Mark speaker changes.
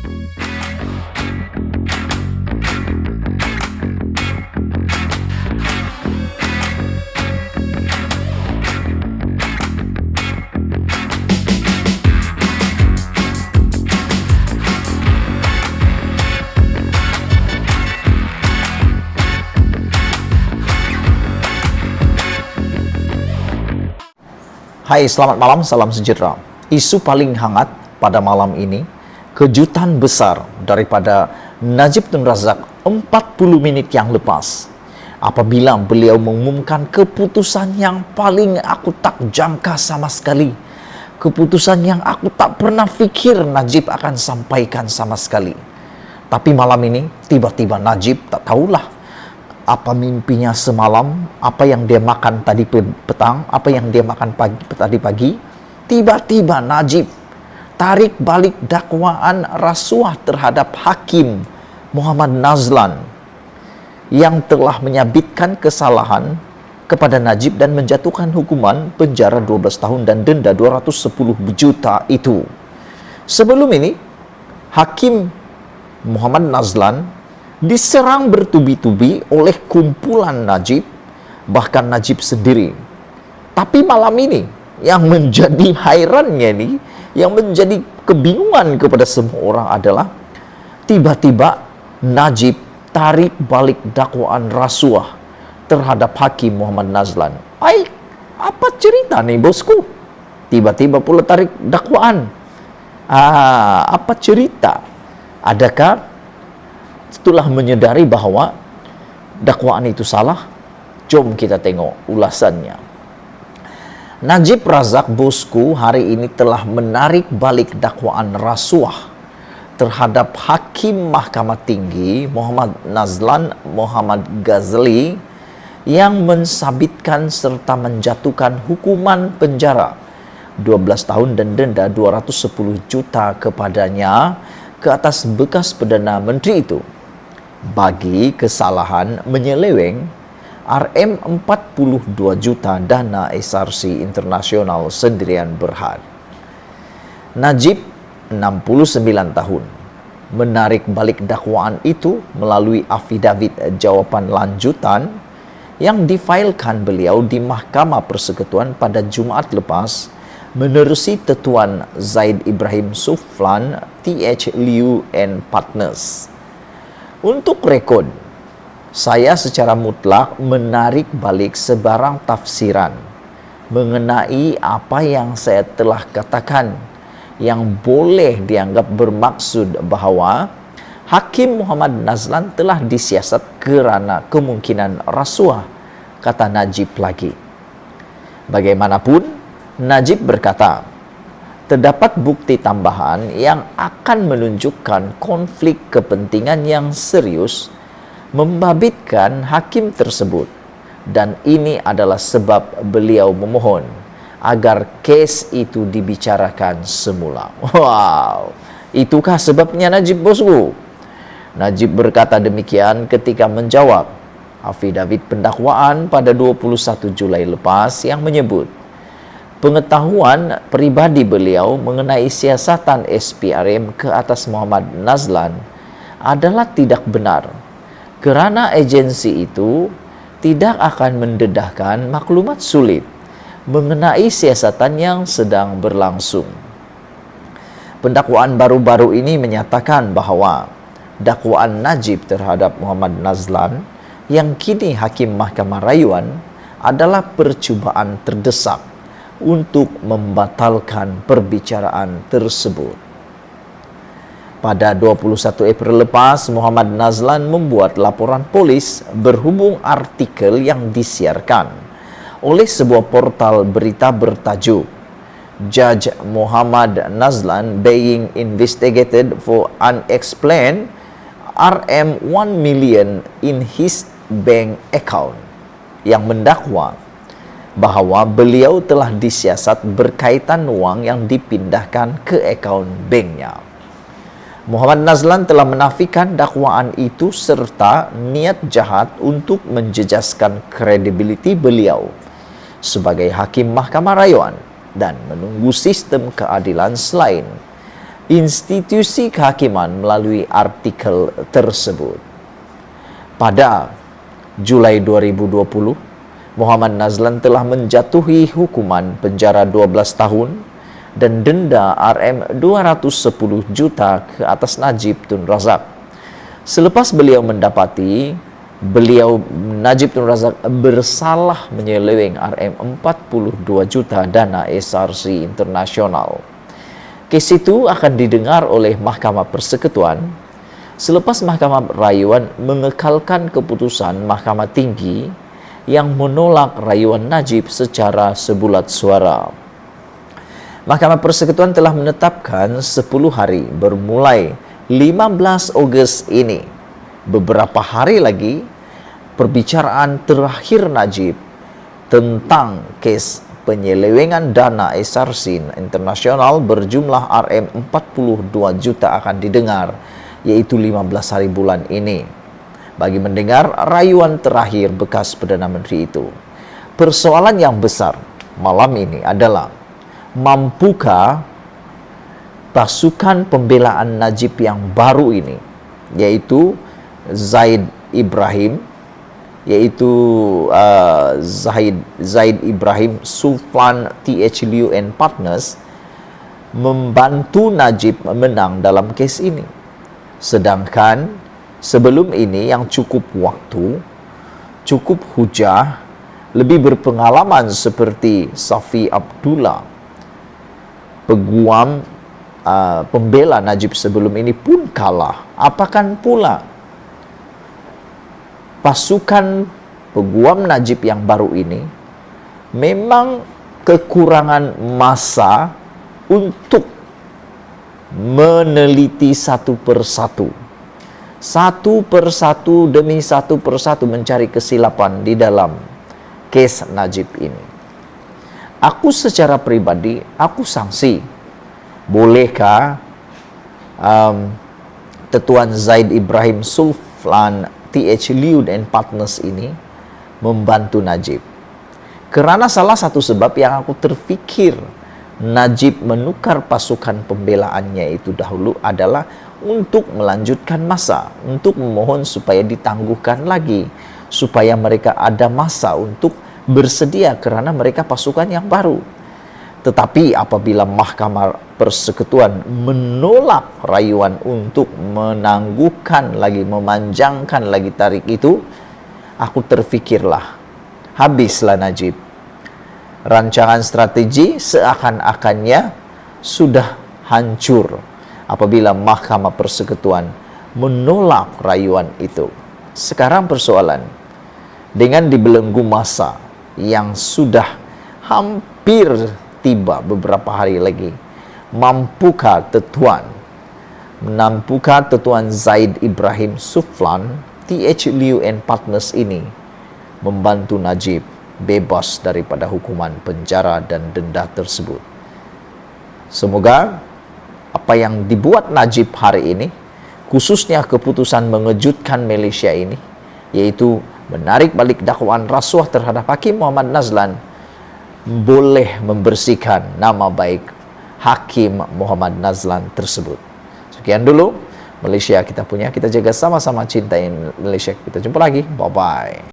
Speaker 1: Hai, selamat malam, salam sejahtera. Isu paling hangat pada malam ini, kejutan besar daripada Najib Tun Razak 40 menit yang lepas. Apabila beliau mengumumkan keputusan yang paling aku tak jangka sama sekali. Keputusan yang aku tak pernah fikir Najib akan sampaikan sama sekali. Tapi malam ini, tiba-tiba Najib tak tahulah apa mimpinya semalam, apa yang dia makan tadi petang, apa yang dia makan tadi pagi. Tiba-tiba Najib tarik balik dakwaan rasuah terhadap Hakim Muhammad Nazlan yang telah menyabitkan kesalahan kepada Najib dan menjatuhkan hukuman penjara 12 tahun dan denda 210 juta itu. Sebelum ini, Hakim Muhammad Nazlan diserang bertubi-tubi oleh kumpulan Najib, bahkan Najib sendiri. Tapi malam ini, yang menjadi hairannya ini, yang menjadi kebingungan kepada semua orang adalah tiba-tiba Najib tarik balik dakwaan rasuah terhadap Hakim Muhammad Nazlan. Apa cerita nih bosku? Tiba-tiba pula tarik dakwaan. Apa cerita? Adakah setelah menyadari bahwa dakwaan itu salah? Jom kita tengok ulasannya. Najib Razak bosku hari ini telah menarik balik dakwaan rasuah terhadap Hakim Mahkamah Tinggi Muhammad Nazlan Muhammad Ghazali yang mensabitkan serta menjatuhkan hukuman penjara 12 tahun dan denda 210 juta kepadanya ke atas bekas Perdana Menteri itu bagi kesalahan menyeleweng Rm42 juta dana SRC Internasional Sendirian Berhad. Najib 69 tahun menarik balik dakwaan itu melalui afidavit jawaban lanjutan yang difailkan beliau di Mahkamah Persekutuan pada Jumaat lepas menerusi Tetuan Zaid Ibrahim Suflan TH Liu and Partners. Untuk rekod, saya secara mutlak menarik balik sebarang tafsiran mengenai apa yang saya telah katakan yang boleh dianggap bermaksud bahawa Hakim Muhammad Nazlan telah disiasat kerana kemungkinan rasuah, kata Najib lagi. Bagaimanapun, Najib berkata, terdapat bukti tambahan yang akan menunjukkan konflik kepentingan yang serius membabitkan hakim tersebut, dan ini adalah sebab beliau memohon agar kes itu dibicarakan semula. Wow, itukah sebabnya Najib bosku? Najib berkata demikian ketika menjawab afidavit pendakwaan pada 21 Julai lepas yang menyebut pengetahuan pribadi beliau mengenai siasatan SPRM ke atas Muhammad Nazlan adalah tidak benar kerana agensi itu tidak akan mendedahkan maklumat sulit mengenai siasatan yang sedang berlangsung. Pendakwaan baru-baru ini menyatakan bahawa dakwaan Najib terhadap Muhammad Nazlan yang kini Hakim Mahkamah Rayuan adalah percubaan terdesak untuk membatalkan perbicaraan tersebut. Pada 21 April lepas, Muhammad Nazlan membuat laporan polis berhubung artikel yang disiarkan oleh sebuah portal berita bertajuk Judge Muhammad Nazlan being investigated for unexplained Rm 1 million in his bank account, yang mendakwa bahawa beliau telah disiasat berkaitan wang yang dipindahkan ke akaun banknya. Muhammad Nazlan telah menafikan dakwaan itu serta niat jahat untuk menjejaskan kredibiliti beliau sebagai Hakim Mahkamah Rayuan dan menunggu sistem keadilan selain. institusi kehakiman melalui artikel tersebut. Pada Julai 2020, Muhammad Nazlan telah menjatuhi hukuman penjara 12 tahun dan denda Rm210 juta ke atas Najib Tun Razak. Selepas Najib Tun Razak bersalah menyeleweng Rm42 juta dana SRC Internasional. Kes itu akan didengar oleh Mahkamah Persekutuan selepas Mahkamah Rayuan mengekalkan keputusan Mahkamah Tinggi yang menolak rayuan Najib secara sebulat suara. Mahkamah Persekutuan telah menetapkan 10 hari bermulai 15 Ogos ini. Beberapa hari lagi, perbicaraan terakhir Najib tentang kes penyelewengan dana SRC Internasional berjumlah Rm42 juta akan didengar, yaitu 15 hari bulan ini, bagi mendengar rayuan terakhir bekas Perdana Menteri itu. Persoalan yang besar malam ini adalah, mampukah pasukan pembelaan Najib yang baru ini, yaitu Zaid Ibrahim, Zaid Ibrahim Sulflan TH Liu and Partners, membantu Najib menang dalam kes ini. Sedangkan sebelum ini yang cukup waktu, cukup hujah, lebih berpengalaman seperti Safi Abdullah, peguam pembela Najib sebelum ini pun kalah. Apakan pula pasukan peguam Najib yang baru ini memang kekurangan masa untuk meneliti satu persatu demi satu persatu mencari kesilapan di dalam kes Najib ini. Aku secara pribadi, aku sanksi. Bolehkah Tuan Zaid Ibrahim Sulflan TH Liu and Partners ini membantu Najib? Karena salah satu sebab yang aku terfikir Najib menukar pasukan pembelaannya itu dahulu adalah untuk melanjutkan masa, untuk memohon supaya ditangguhkan lagi, supaya mereka ada masa untuk bersedia kerana mereka pasukan yang baru. Tetapi apabila Mahkamah Persekutuan menolak rayuan untuk menangguhkan lagi, memanjangkan lagi tarik itu, aku terfikirlah, habislah Najib. Rancangan strategi seakan-akannya sudah hancur apabila Mahkamah Persekutuan menolak rayuan itu. Sekarang persoalan, dengan dibelenggu masa yang sudah hampir tiba beberapa hari lagi, mampukah Tuan Zaid Ibrahim Sulflan TH Liu and Partners ini membantu Najib bebas daripada hukuman penjara dan denda tersebut? Semoga apa yang dibuat Najib hari ini, khususnya keputusan mengejutkan Malaysia ini, yaitu menarik balik dakwaan rasuah terhadap Hakim Muhammad Nazlan, boleh membersihkan nama baik Hakim Muhammad Nazlan tersebut. Sekian dulu Malaysia kita punya, kita jaga sama-sama cintain Malaysia. Kita jumpa lagi, bye-bye.